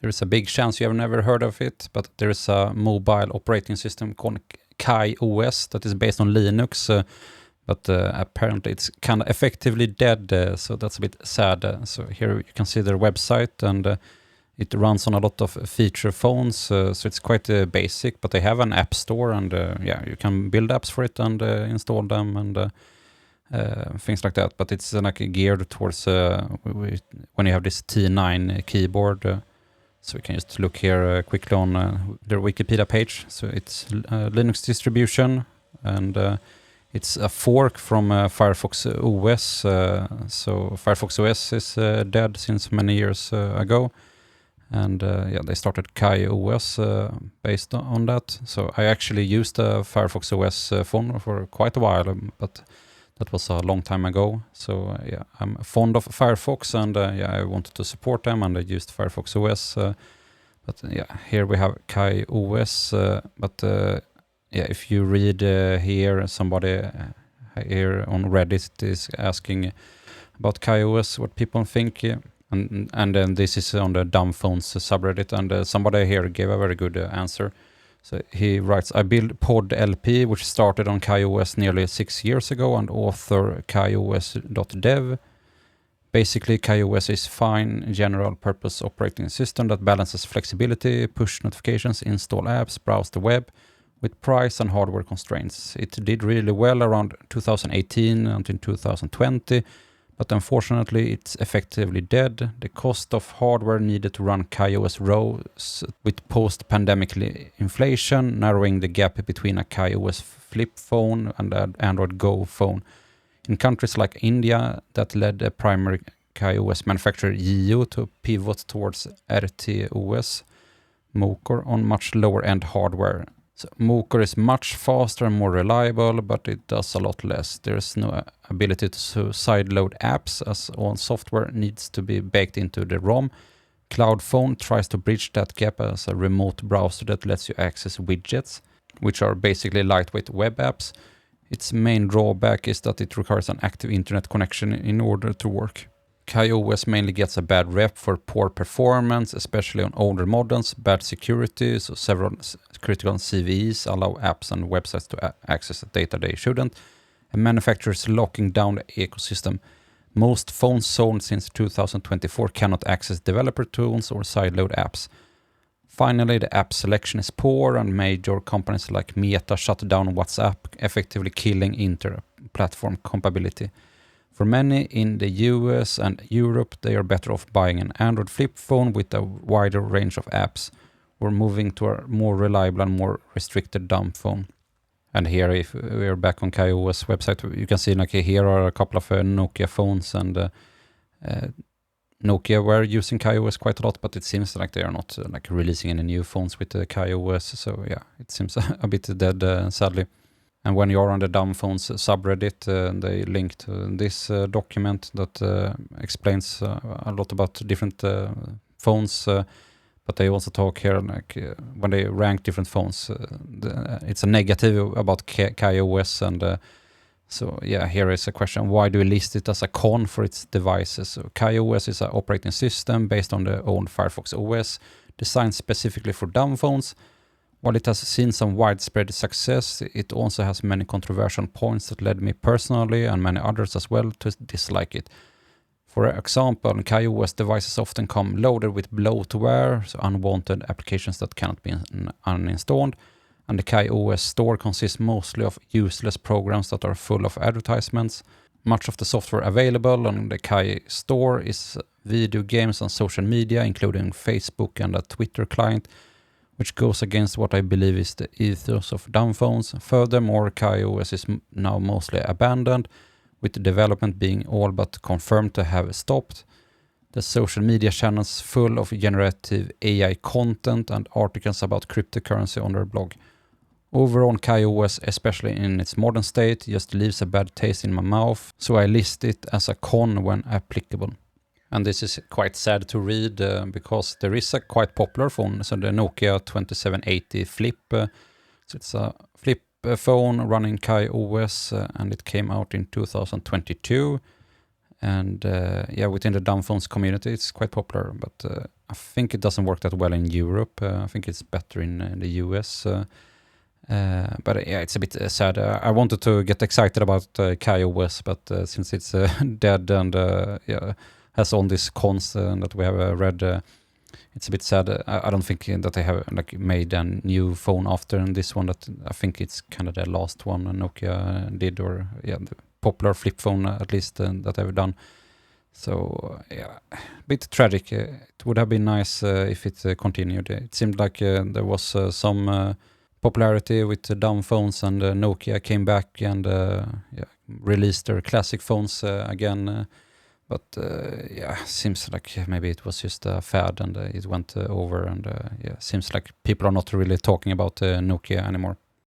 There is a big chance you have never heard of it, but there is a mobile operating system called KaiOS that is based on Linux, but apparently it's kind of effectively dead, so that's a bit sad. So here you can see their website, and it runs on a lot of feature phones, so it's quite basic, but they have an app store, and yeah, you can build apps for it and install them and things like that. But it's like geared towards when you have this T9 keyboard. So we can just look here quickly on their Wikipedia page. So it's Linux distribution, and it's a fork from Firefox OS. So Firefox OS is dead since many years ago. And yeah, they started KaiOS based on that. So I actually used a Firefox OS phone for quite a while, but that was a long time ago. So yeah, I'm fond of Firefox, and yeah, I wanted to support them, and I used Firefox OS. But yeah, here we have KaiOS. But yeah, if you read here, somebody here on Reddit is asking about KaiOS, what people think. And then this is on the dumb phones subreddit, and somebody here gave a very good answer. So he writes, I built 𝗏𝗏, which started on KaiOS nearly 6 years ago, and author KaiOS.dev. Basically, KaiOS is fine general purpose operating system that balances flexibility, push notifications, install apps, browse the web with price and hardware constraints. It did really well around 2018 until 2020, but unfortunately it's effectively dead. The cost of hardware needed to run KaiOS rose with post-pandemic inflation, narrowing the gap between a KaiOS flip phone and an Android Go phone. In countries like India, that led the primary KaiOS manufacturer 𝗖𝗢𝗡𝗟 to pivot towards 𝗟𝗜𝗡𝗅 Mocore on much lower-end hardware. So Mocore is much faster and more reliable, but it does a lot less. There's no ability to sideload apps, as all software needs to be baked into the ROM. Cloud Phone tries to bridge that gap as a remote browser that lets you access widgets, which are basically lightweight web apps. Its main drawback is that it requires an active internet connection in order to work. KaiOS mainly gets a bad rep for poor performance, especially on older models, bad security, so several critical CVEs allow apps and websites to access data they shouldn't, and manufacturers locking down the ecosystem. Most phones sold since 2024 cannot access developer tools or sideload apps. Finally, the app selection is poor, and major companies like Meta shut down WhatsApp, effectively killing inter-platform compatibility. For many in the US and Europe, they are better off buying an Android flip phone with a wider range of apps, or moving to a more reliable and more restricted dumb phone. And here, if we're back on KaiOS website, you can see like here are a couple of Nokia phones, and Nokia were using KaiOS quite a lot, but it seems like they are not like releasing any new phones with KaiOS. So yeah, it seems a bit dead, sadly. And when you are on the dumb phones subreddit, they link to this document that explains a lot about different phones. But they also talk here, like when they rank different phones, it's a negative about KaiOS. And so yeah, here is a question: why do we list it as a con for its devices? So KaiOS is an operating system based on the old Firefox OS, designed specifically for dumb phones. While it has seen some widespread success, it also has many controversial points that led me personally, and many others as well, to dislike it. For example, KaiOS devices often come loaded with bloatware, so unwanted applications that cannot be uninstalled, and the KaiOS store consists mostly of useless programs that are full of advertisements. Much of the software available on the Kai store is video games and social media, including Facebook and a Twitter client, which goes against what I believe is the ethos of dumb phones. Furthermore, KaiOS is now mostly abandoned, with the development being all but confirmed to have stopped. The social media channels full of generative AI content and articles about cryptocurrency on their blog. Overall, KaiOS, especially in its modern state, just leaves a bad taste in my mouth, so I list it as a con when applicable. And this is quite sad to read because there is a quite popular phone, so the Nokia 2780 Flip. So it's a flip phone running KaiOS, and it came out in 2022. And yeah, within the dumb phones community, it's quite popular. But I think it doesn't work that well in Europe. I think it's better in the US. But yeah, it's a bit sad. I wanted to get excited about KaiOS, but since it's dead and has all these cons that we have read, it's a bit sad. I don't think that they have like made a new phone after this one. That I think it's kind of the last one Nokia did, or the popular flip phone at least that they've done. So yeah, a bit tragic. It would have been nice if it continued. It seemed like there was some popularity with the dumb phones, and Nokia came back and released their classic phones again. But seems like maybe it was just a fad and it went over, and seems like people are not really talking about Nokia anymore.